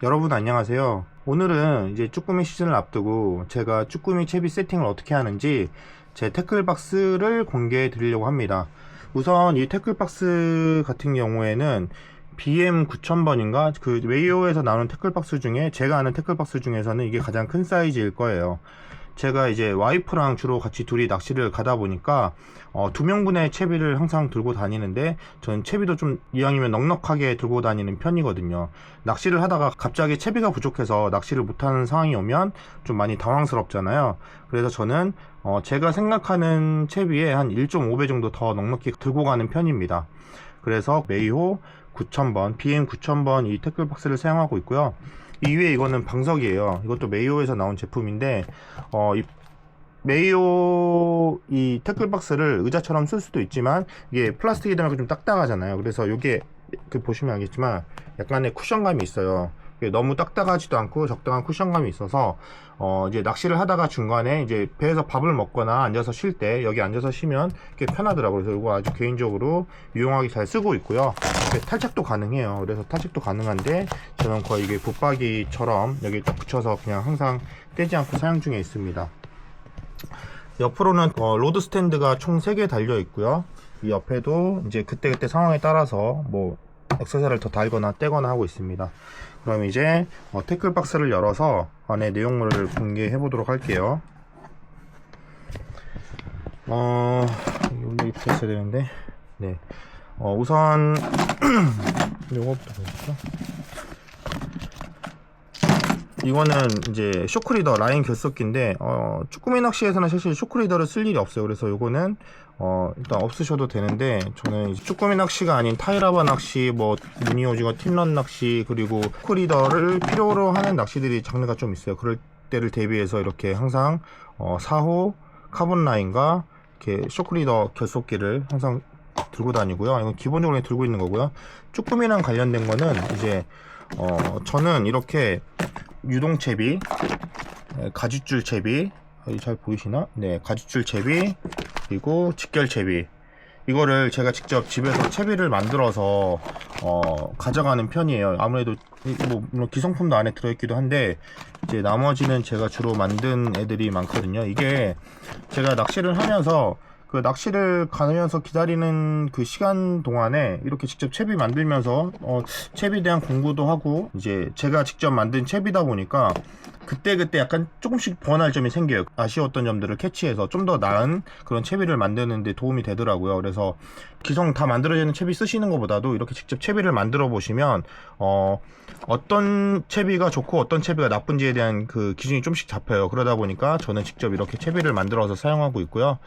여러분 안녕하세요. 오늘은 이제 쭈꾸미 시즌을 앞두고 제가 쭈꾸미 채비 세팅을 어떻게 하는지 제 태클박스를 공개해 드리려고 합니다. 우선 이 태클박스 같은 경우에는 BM 9000번인가 그 웨이오에서 나오는 태클박스 중에 제가 아는 태클박스 중에서는 이게 가장 큰 사이즈일 거예요. 제가 이제 와이프랑 주로 같이 둘이 낚시를 가다 보니까 2명분의 채비를 항상 들고 다니는데, 저는 채비도 좀 이왕이면 넉넉하게 들고 다니는 편이거든요. 낚시를 하다가 갑자기 채비가 부족해서 낚시를 못하는 상황이 오면 좀 많이 당황스럽잖아요. 그래서 저는 제가 생각하는 채비에 한 1.5배 정도 더 넉넉히 들고 가는 편입니다. 그래서 메이호 9000번, BM 9000번 이 태클박스를 사용하고 있고요. 이 위에 이거는 방석이에요. 이것도 메이오에서 나온 제품인데 이 메이오 이 태클박스를 의자처럼 쓸 수도 있지만 이게 플라스틱이라 좀 딱딱하잖아요. 그래서 이게 보시면 알겠지만 약간의 쿠션감이 있어요. 너무 딱딱하지도 않고 적당한 쿠션감이 있어서 이제 낚시를 하다가 중간에 이제 배에서 밥을 먹거나 앉아서 쉴 때 여기 앉아서 쉬면 꽤 편하더라고요. 그래서 이거 아주 개인적으로 유용하게 잘 쓰고 있고요. 탈착도 가능해요. 그래서 탈착도 가능한데 저는 거의 이게 붙박이처럼 여기 딱 붙여서 그냥 항상 떼지 않고 사용 중에 있습니다. 옆으로는 로드 스탠드가 총 3개 달려 있고요. 이 옆에도 이제 그때그때 상황에 따라서 뭐 액세서리를 더 달거나 떼거나 하고 있습니다. 그럼 이제 태클박스를 열어서 안에 내용물을 공개해 보도록 할게요. 여기 붙어 있어야 되는데, 네. 우선 요거부터 보시죠. 이거는 이제 쇼크리더 라인 결속기인데 쭈꾸미 낚시에서는 사실 쇼크리더를 쓸 일이 없어요. 그래서 요거는 일단 없으셔도 되는데, 저는 쭈꾸미 낚시가 아닌 타이라바 낚시, 뭐 무늬 오징어 틴런 낚시, 그리고 쇼크리더를 필요로 하는 낚시들이 장르가 좀 있어요. 그럴 때를 대비해서 이렇게 항상 4호 카본 라인과 이렇게 쇼크리더 결속기를 항상 들고 다니고요. 이건 기본적으로 들고 있는 거고요. 쭈꾸미랑 관련된 거는 이제 저는 이렇게 유동채비, 가지줄 채비, 잘 보이시나? 네, 가지줄 채비, 그리고 직결채비, 이거를 제가 직접 집에서 채비를 만들어서 가져가는 편이에요. 아무래도 뭐 물론 기성품도 안에 들어있기도 한데 이제 나머지는 제가 주로 만든 애들이 많거든요. 이게 제가 낚시를 하면서 그 낚시를 가면서 기다리는 그 시간 동안에 이렇게 직접 채비 만들면서 채비에 대한 공부도 하고, 이제 제가 직접 만든 채비다 보니까 그때그때 약간 조금씩 보완할 점이 생겨요. 아쉬웠던 점들을 캐치해서 좀 더 나은 그런 채비를 만드는 데 도움이 되더라고요. 그래서 기성 다 만들어지는 채비 쓰시는 것보다도 이렇게 직접 채비를 만들어 보시면 어떤 채비가 좋고 어떤 채비가 나쁜지에 대한 그 기준이 좀씩 잡혀요. 그러다 보니까 저는 직접 이렇게 채비를 만들어서 사용하고 있고요.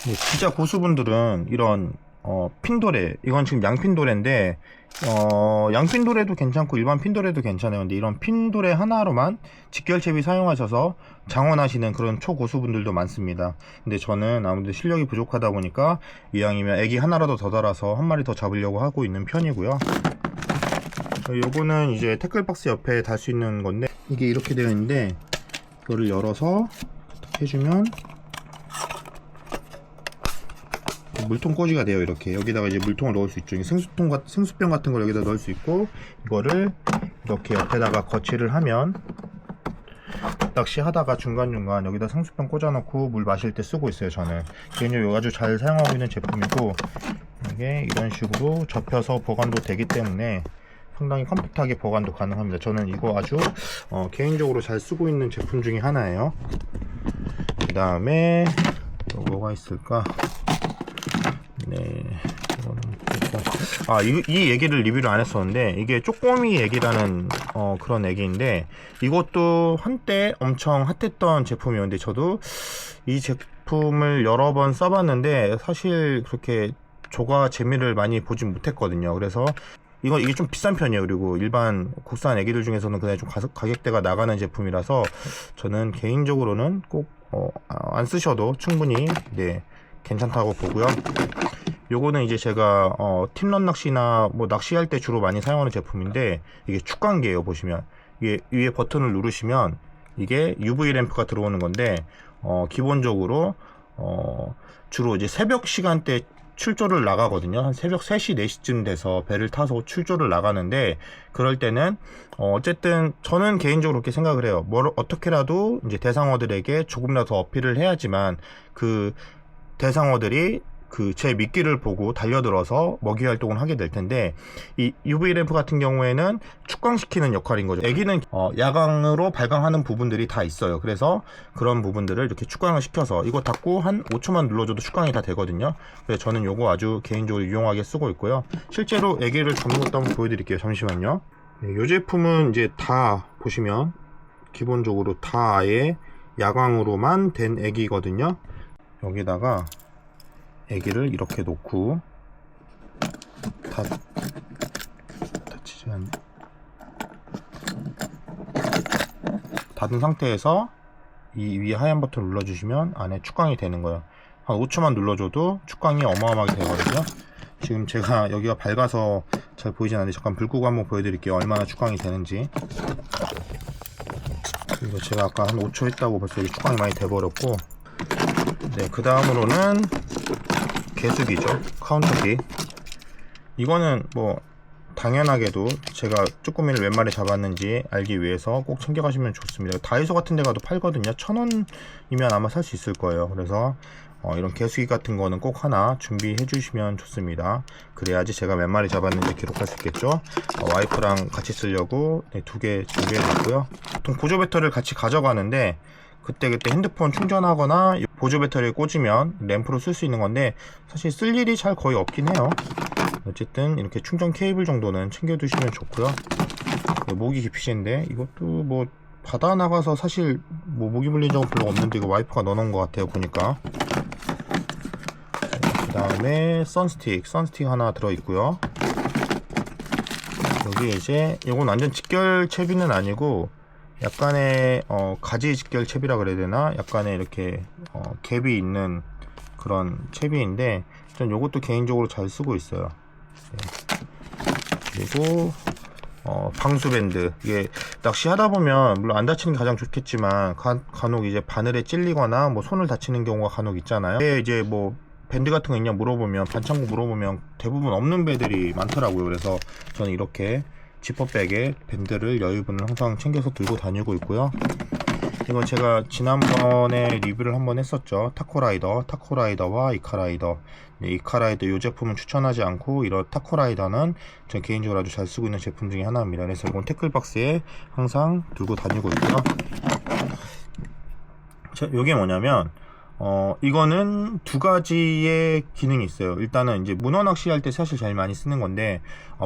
진짜 고수분들은 이런 핀도레, 이건 지금 양핀도레인데 양핀도레도 괜찮고 일반 핀도레도 괜찮아요. 근데 이런 핀도레 하나로만 직결채비 사용하셔서 장원하시는 그런 초고수분들도 많습니다. 근데 저는 아무래도 실력이 부족하다 보니까 이왕이면 애기 하나라도 더 달아서 한 마리 더 잡으려고 하고 있는 편이고요. 요거는 이제 태클박스 옆에 달 수 있는 건데, 이게 이렇게 되어 있는데 이거를 열어서 해주면 물통 꽂이가 돼요. 이렇게 여기다가 이제 물통을 넣을 수 있죠. 생수병 같은 걸 여기다 넣을 수 있고, 이거를 이렇게 옆에다가 거치를 하면 낚시 하다가 중간중간 여기다 생수병 꽂아놓고 물 마실 때 쓰고 있어요. 저는 개인적으로 아주 잘 사용하고 있는 제품이고, 이게 이런 식으로 접혀서 보관도 되기 때문에 상당히 컴팩트하게 보관도 가능합니다. 저는 이거 아주 개인적으로 잘 쓰고 있는 제품 중에 하나예요. 그 다음에 또 뭐가 있을까? 네, 이 얘기를 리뷰를 안 했었는데, 이게 쪼꼬미 애기라는 그런 애기인데, 이것도 한때 엄청 핫했던 제품이었는데, 저도 이 제품을 여러 번 써봤는데 사실 그렇게 조과 재미를 많이 보진 못했거든요. 그래서 이게 좀 비싼 편이에요. 그리고 일반 국산 애기들 중에서는 그냥 좀 가격대가 나가는 제품이라서 저는 개인적으로는 꼭 안 쓰셔도 충분히 괜찮다고 보고요. 요거는 이제 제가 틴런 낚시나 뭐 낚시할 때 주로 많이 사용하는 제품인데, 이게 축광기예요. 보시면 이게 위에 버튼을 누르시면 이게 UV 램프가 들어오는 건데, 기본적으로 주로 이제 새벽 시간대 출조를 나가거든요. 한 새벽 3시, 4시쯤 돼서 배를 타서 출조를 나가는데, 그럴 때는 어쨌든 저는 개인적으로 그렇게 생각을 해요. 뭘 어떻게라도 이제 대상어들에게 조금이라도 어필을 해야지만 그 대상어들이 그 제 미끼를 보고 달려들어서 먹이 활동을 하게 될 텐데, 이 UV 램프 같은 경우에는 축광시키는 역할인 거죠. 애기는 야광으로 발광하는 부분들이 다 있어요. 그래서 그런 부분들을 이렇게 축광을 시켜서 이거 닫고 한 5초만 눌러줘도 축광이 다 되거든요. 그래서 저는 요거 아주 개인적으로 유용하게 쓰고 있고요. 실제로 애기를 잡는 것도 한번 보여드릴게요. 잠시만요. 네, 이 제품은 이제 다 보시면 기본적으로 다 아예 야광으로만 된 애기거든요. 여기다가 애기를 이렇게 놓고 닫히지 않네. 닫은 상태에서 이 위에 하얀 버튼을 눌러주시면 안에 축광이 되는 거예요. 한 5초만 눌러줘도 축광이 어마어마하게 되거든요. 지금 제가 여기가 밝아서 잘 보이진 않는데 잠깐 불 끄고 한번 보여드릴게요. 얼마나 축광이 되는지. 그리고 제가 아까 한 5초 했다고 벌써 여기 축광이 많이 돼버렸고, 네, 그 다음으로는 개수기죠. 카운터기. 이거는 뭐 당연하게도 제가 쭈꾸미를 몇 마리 잡았는지 알기 위해서 꼭 챙겨가시면 좋습니다. 다이소 같은 데 가도 팔거든요. 1,000원이면 아마 살 수 있을 거예요. 그래서 이런 개수기 같은 거는 꼭 하나 준비해 주시면 좋습니다. 그래야지 제가 몇 마리 잡았는지 기록할 수 있겠죠. 와이프랑 같이 쓰려고 2개 준비해 놨고요. 보통 보조 배터리를 같이 가져가는데, 그때 핸드폰 충전하거나 보조 배터리를 꽂으면 램프로 쓸 수 있는 건데, 사실 쓸 일이 잘 거의 없긴 해요. 어쨌든 이렇게 충전 케이블 정도는 챙겨 두시면 좋고요. 모기 기피제인데 이것도 뭐 바다 나가서 사실 뭐 모기 물린 적은 별로 없는데 이거 와이프가 넣어놓은 것 같아요, 보니까. 그 다음에 선스틱 하나 들어있고요. 여기에 이제 이건 완전 직결 채비는 아니고 약간의 가지 직결 채비라 그래야 되나? 약간의 이렇게 갭이 있는 그런 채비인데, 전 요것도 개인적으로 잘 쓰고 있어요. 네. 그리고 방수밴드. 이게 낚시하다 보면 물론 안 다치는 게 가장 좋겠지만 간혹 이제 바늘에 찔리거나 뭐 손을 다치는 경우가 간혹 있잖아요. 이제 뭐 밴드 같은 거 있냐 물어보면, 반창고 물어보면 대부분 없는 배들이 많더라고요. 그래서 저는 이렇게 지퍼백에 밴드를 여유분을 항상 챙겨서 들고 다니고 있고요. 이건 제가 지난번에 리뷰를 한번 했었죠. 타코라이더와 이카라이더. 네, 이카라이더 이 제품은 추천하지 않고, 이런 타코라이더는 전 개인적으로 아주 잘 쓰고 있는 제품 중에 하나입니다. 그래서 이건 태클박스에 항상 들고 다니고 있고요. 이게 뭐냐면 이거는 두 가지의 기능이 있어요. 일단은 이제 문어 낚시할 때 사실 제일 많이 쓰는 건데,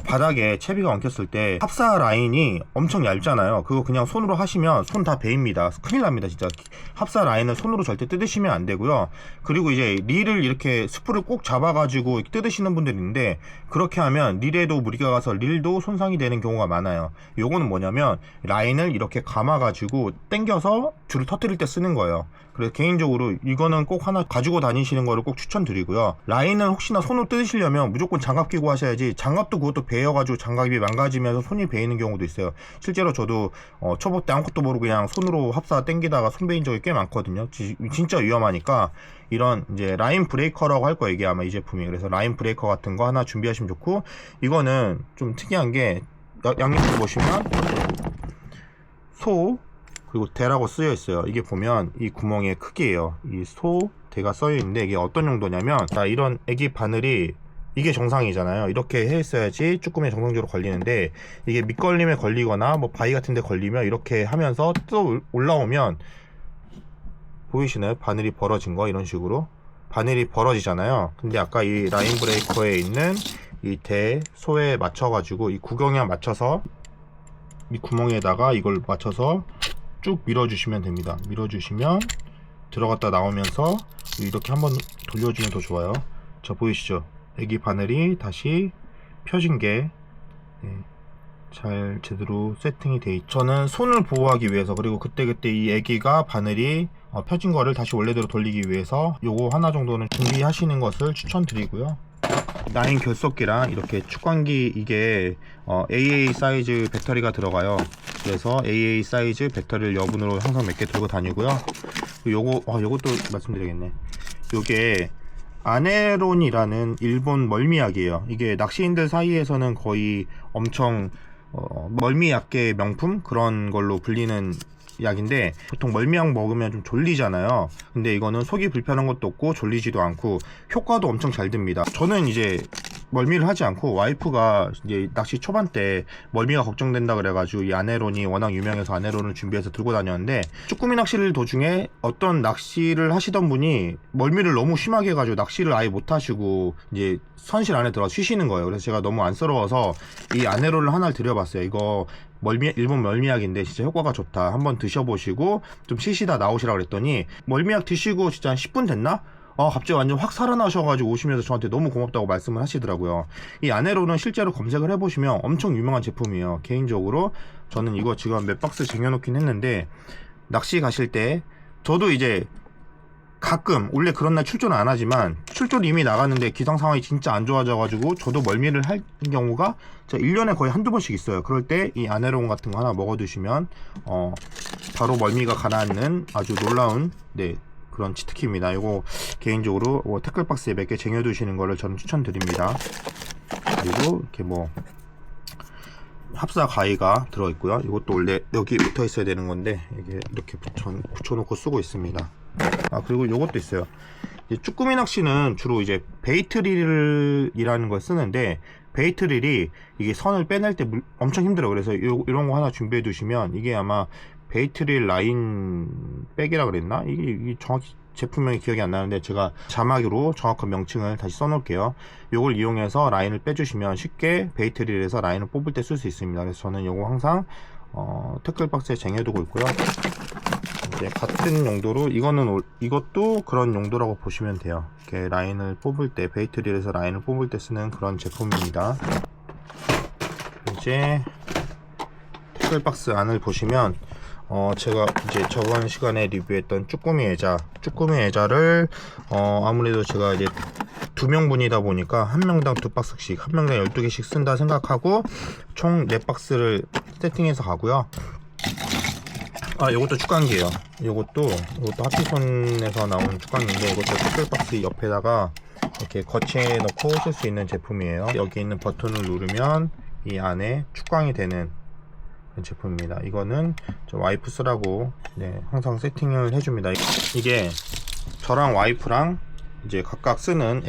바닥에 채비가 엉켰을 때 합사 라인이 엄청 얇잖아요. 그거 그냥 손으로 하시면 손 다 베입니다. 큰일 납니다, 진짜. 합사 라인을 손으로 절대 뜯으시면 안 되고요. 그리고 이제 릴을 이렇게 스프를 꼭 잡아가지고 뜯으시는 분들이 있는데, 그렇게 하면 릴에도 무리가 가서 릴도 손상이 되는 경우가 많아요. 요거는 뭐냐면 라인을 이렇게 감아가지고 당겨서 줄을 터뜨릴 때 쓰는 거예요. 그래서 개인적으로 이거는 꼭 하나 가지고 다니시는 거를 꼭 추천드리고요. 라인은 혹시나 손으로 뜯으시려면 무조건 장갑 끼고 하셔야지, 장갑도 그것도 베여가지고 장갑이 망가지면서 손이 베이는 경우도 있어요. 실제로 저도 초보 때 아무것도 모르고 그냥 손으로 합사 당기다가 손 베인 적이 꽤 많거든요. 진짜 위험하니까 이런 이제 라인 브레이커라고 할 거예요, 이게 아마 이 제품이. 그래서 라인 브레이커 같은 거 하나 준비하시면 좋고, 이거는 좀 특이한 게 양옆에 보시면 소 그리고 대라고 쓰여 있어요. 이게 보면 이 구멍의 크기예요. 이 소 대가 써여 있는데, 이게 어떤 용도냐면, 자, 이런 애기 바늘이 이게 정상이잖아요. 이렇게 해 있어야지 쭈꾸미에 정상적으로 걸리는데, 이게 밑걸림에 걸리거나 뭐 바위 같은 데 걸리면 이렇게 하면서 또 올라오면 보이시나요? 바늘이 벌어진 거, 이런 식으로 바늘이 벌어지잖아요. 근데 아까 이 라인 브레이커에 있는 이 대 소에 맞춰 가지고 이 구경에 맞춰서 이 구멍에다가 이걸 맞춰서 쭉 밀어주시면 됩니다. 밀어주시면 들어갔다 나오면서 이렇게 한번 돌려주면 더 좋아요. 자, 보이시죠? 애기 바늘이 다시 펴진 게 잘 제대로 세팅이 돼 있죠. 저는 손을 보호하기 위해서, 그리고 그때그때 이 애기가 바늘이 펴진 거를 다시 원래대로 돌리기 위해서 요거 하나 정도는 준비하시는 것을 추천드리고요. 라인 결속기랑 이렇게 축광기, 이게 AA 사이즈 배터리가 들어가요. 그래서 AA 사이즈 배터리를 여분으로 항상 몇 개 들고 다니고요. 요것도 말씀드리겠네. 요게 아네론이라는 일본 멀미약이에요. 이게 낚시인들 사이에서는 거의 엄청 멀미약계의 명품 그런 걸로 불리는 약인데, 보통 멀미약 먹으면 좀 졸리잖아요. 근데 이거는 속이 불편한 것도 없고 졸리지도 않고 효과도 엄청 잘 듭니다. 저는 이제 멀미를 하지 않고, 와이프가 이제 낚시 초반 때 멀미가 걱정된다 그래가지고 이 아네론이 워낙 유명해서 아네론을 준비해서 들고 다녔는데, 쭈꾸미 낚시를 도중에 어떤 낚시를 하시던 분이 멀미를 너무 심하게 해가지고 낚시를 아예 못 하시고 이제 선실 안에 들어가 쉬시는 거예요. 그래서 제가 너무 안쓰러워서 이 아네론을 하나를 드려봤어요. 이거 일본 멀미약인데 진짜 효과가 좋다, 한번 드셔보시고 좀 쉬시다 나오시라 그랬더니, 멀미약 드시고 진짜 한 10분 됐나? 갑자기 완전 확 살아나셔가지고 오시면서 저한테 너무 고맙다고 말씀을 하시더라고요. 이 아네론은 실제로 검색을 해보시면 엄청 유명한 제품이에요. 개인적으로 저는 이거 지금 몇 박스 쟁여놓긴 했는데, 낚시 가실 때 저도 이제 가끔, 원래 그런 날 출조는 안 하지만 출조를 이미 나갔는데 기상 상황이 진짜 안 좋아져가지고 저도 멀미를 할 경우가 1년에 거의 한두 번씩 있어요. 그럴 때 이 아네론 같은 거 하나 먹어두시면 바로 멀미가 가라앉는 아주 놀라운 그런 치트키입니다. 이거 개인적으로 태클박스에 몇 개 쟁여두시는 거를 저는 추천드립니다. 그리고 이렇게 합사 가위가 들어있고요. 이것도 원래 여기 붙어 있어야 되는 건데 이게 이렇게 붙여놓고 쓰고 있습니다. 그리고 요것도 있어요. 이제 쭈꾸미 낚시는 주로 이제 베이트릴이라는 걸 쓰는데, 베이트릴이 이게 선을 빼낼 때 엄청 힘들어요. 그래서 이런 거 하나 준비해 두시면, 이게 아마 베이트릴 라인 백이라 그랬나? 이게 정확히 제품명이 기억이 안 나는데, 제가 자막으로 정확한 명칭을 다시 써놓을게요. 요걸 이용해서 라인을 빼주시면 쉽게 베이트릴에서 라인을 뽑을 때 쓸 수 있습니다. 그래서 저는 요거 항상 태클박스에 쟁여두고 있고요. 이제 같은 용도로 이것도 그런 용도라고 보시면 돼요. 이렇게 라인을 뽑을 때, 베이트릴에서 라인을 뽑을 때 쓰는 그런 제품입니다. 이제 태클박스 안을 보시면 제가 이제 저번 시간에 리뷰했던 쭈꾸미 애자를 아무래도 제가 이제 2명분이다 보니까 한 명당 2박스씩, 한 명당 12개씩 쓴다 생각하고 총 4박스를 세팅해서 가고요. 요것도 축광기예요. 이것도 하피손에서 나온 축광기인데, 이것도 태클박스 옆에다가 이렇게 거치해 놓고 쓸 수 있는 제품이에요. 여기 있는 버튼을 누르면 이 안에 축광이 되는 제품입니다. 이거는 저 와이프 쓰라고 항상 세팅을 해줍니다. 이게 저랑 와이프랑 이제 각각 쓰는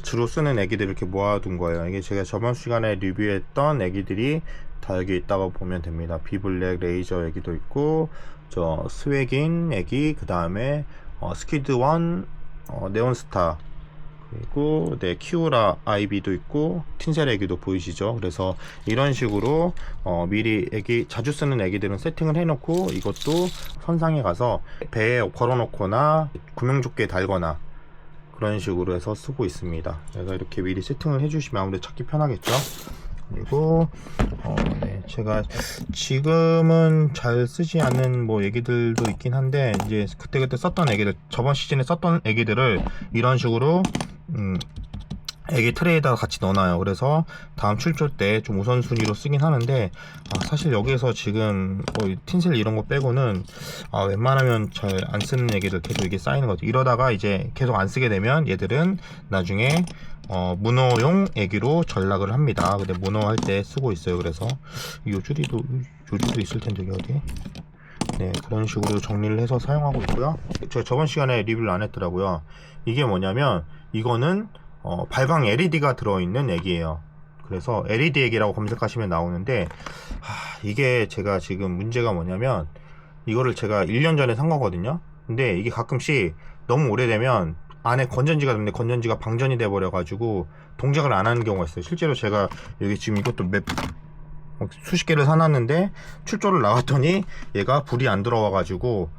주로 쓰는 애기들을 이렇게 모아둔 거예요. 이게 제가 저번 시간에 리뷰했던 애기들이 다 여기 있다고 보면 됩니다. 비블랙 레이저 애기도 있고, 저 스웨긴 애기, 그 다음에 스퀴드1, 네온스타, 그리고 키우라 아이비도 있고, 틴셀 애기도 보이시죠? 그래서 이런 식으로 미리 자주 쓰는 애기들은 세팅을 해놓고, 이것도 선상에 가서 배에 걸어놓거나 구명조끼에 달거나 그런 식으로 해서 쓰고 있습니다. 그래서 이렇게 미리 세팅을 해주시면 아무래도 찾기 편하겠죠. 그리고 제가 지금은 잘 쓰지 않는 애기들도 있긴 한데, 이제 그때 썼던 애기들, 저번 시즌에 썼던 애기들을 이런 식으로 애기 트레이에다가 같이 넣어놔요. 그래서 다음 출조 때 좀 우선순위로 쓰긴 하는데, 사실 여기에서 지금 틴셀 이런 거 빼고는 웬만하면 잘 안 쓰는 애기들 계속 이게 쌓이는 거죠. 이러다가 이제 계속 안 쓰게 되면 얘들은 나중에 문어용 애기로 전락을 합니다. 근데 문어 할 때 쓰고 있어요. 그래서 요줄이도 있을 텐데, 여기 그런 식으로 정리를 해서 사용하고 있고요. 제가 저번 시간에 리뷰를 안 했더라고요. 이게 뭐냐면, 이거는 발광 LED가 들어있는 액이에요. 그래서 LED 액이라고 검색하시면 나오는데, 이게 제가 지금 문제가 뭐냐면, 이거를 제가 1년 전에 산 거거든요. 근데 이게 가끔씩 너무 오래되면 안에 건전지가 있는데 건전지가 방전이 돼 버려 가지고 동작을 안 하는 경우가 있어요. 실제로 제가 여기 지금 이것도 수십 개를 사놨는데 출조를 나갔더니 얘가 불이 안 들어와 가지고,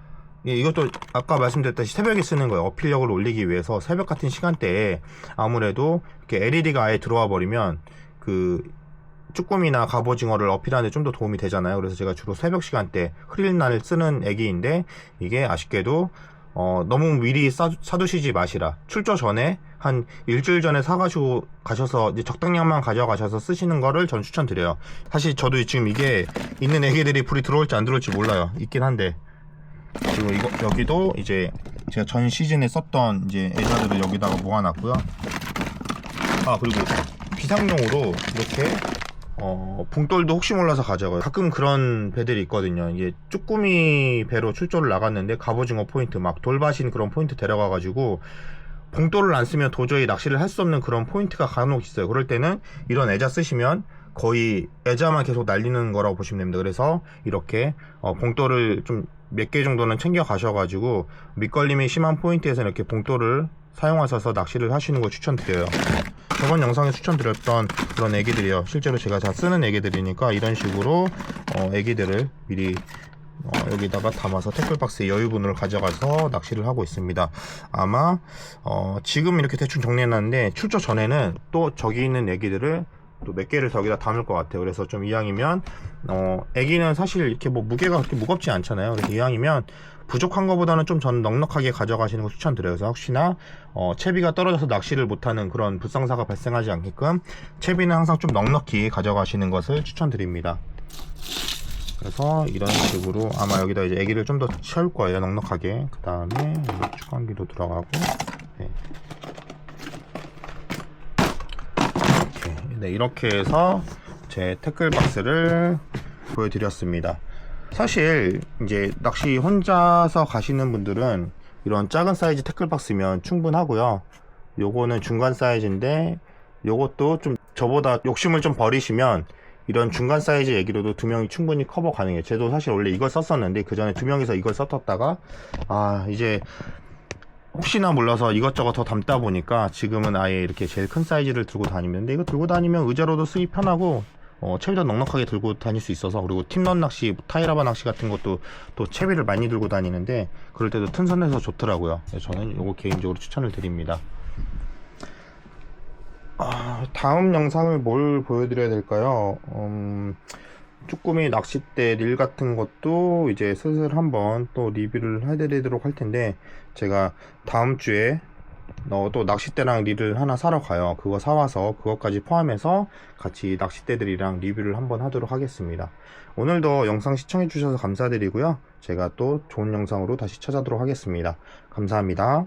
이것도 아까 말씀드렸다시피 새벽에 쓰는 거예요. 어필력을 올리기 위해서 새벽 같은 시간대에 아무래도 이렇게 LED가 아예 들어와 버리면 쭈꾸미나 갑오징어를 어필하는 데 좀 더 도움이 되잖아요. 그래서 제가 주로 새벽 시간대 흐릴 날 쓰는 애기인데, 이게 아쉽게도 너무 미리 사두시지 마시라. 출조 전에 한 일주일 전에 사가지고 가셔서 이제 적당량만 가져가셔서 쓰시는 거를 전 추천드려요. 사실 저도 지금 이게 있는 애기들이 불이 들어올지 안 들어올지 몰라요. 있긴 한데. 그리고 여기도 이제 제가 전 시즌에 썼던 이제 애자들을 여기다가 모아놨고요. 아, 그리고 비상용으로 이렇게 붕돌도 혹시 몰라서 가져가요. 가끔 그런 배들이 있거든요. 이게 쭈꾸미 배로 출조를 나갔는데 갑오징어 포인트, 막 돌바신 그런 포인트 데려가가지고 봉돌을 안 쓰면 도저히 낚시를 할 수 없는 그런 포인트가 간혹 있어요. 그럴 때는 이런 애자 쓰시면 거의 애자만 계속 날리는 거라고 보시면 됩니다. 그래서 이렇게 봉돌을 좀 몇 개 정도는 챙겨 가셔가지고 밑걸림이 심한 포인트에서 이렇게 봉돌을 사용하셔서 낚시를 하시는 걸 추천드려요. 저번 영상에 추천드렸던 그런 애기들이요. 실제로 제가 다 쓰는 애기들이니까 이런 식으로 애기들을 미리 여기다가 담아서 태클박스에 여유분을 가져가서 낚시를 하고 있습니다. 아마 지금 이렇게 대충 정리해놨는데 출조 전에는 또 저기 있는 애기들을 또 몇 개를 저기다 담을 것 같아요. 그래서 좀 이왕이면 애기는 사실 이렇게 뭐 무게가 그렇게 무겁지 않잖아요. 그래서 이왕이면 부족한 것보다는 좀 전 넉넉하게 가져가시는 거 추천드려요. 그래서 혹시나 채비가 떨어져서 낚시를 못하는 그런 불상사가 발생하지 않게끔 채비는 항상 좀 넉넉히 가져가시는 것을 추천드립니다. 그래서 이런 식으로 아마 여기다 이제 애기를 좀 더 채울 거예요. 넉넉하게. 그 다음에 축광기도 들어가고, 네. 네, 이렇게 해서 제 태클박스를 보여드렸습니다. 사실 이제 낚시 혼자서 가시는 분들은 이런 작은 사이즈 태클박스면 충분하고요. 요거는 중간 사이즈인데 요것도 좀 저보다 욕심을 좀 버리시면 이런 중간 사이즈 얘기로도 두 명이 충분히 커버 가능해요. 저도 사실 원래 이걸 썼었는데 그 전에 두 명이서 이걸 썼었다가 이제 혹시나 몰라서 이것저것 더 담다 보니까 지금은 아예 이렇게 제일 큰 사이즈를 들고 다니는데, 이거 들고 다니면 의자로도 쓰기 편하고 채비도 넉넉하게 들고 다닐 수 있어서, 그리고 팀런 낚시, 타이라바 낚시 같은 것도 또 채비를 많이 들고 다니는데 그럴 때도 튼선해서 좋더라고요. 그래서 저는 이거 개인적으로 추천을 드립니다. 다음 영상을 뭘 보여드려야 될까요? 쭈꾸미 낚싯대 릴 같은 것도 이제 슬슬 한번 또 리뷰를 해드리도록 할 텐데, 제가 다음 주에 또 낚싯대랑 릴을 하나 사러 가요. 그거 사와서 그것까지 포함해서 같이 낚싯대들이랑 리뷰를 한번 하도록 하겠습니다. 오늘도 영상 시청해 주셔서 감사드리고요. 제가 또 좋은 영상으로 다시 찾아오도록 하겠습니다. 감사합니다.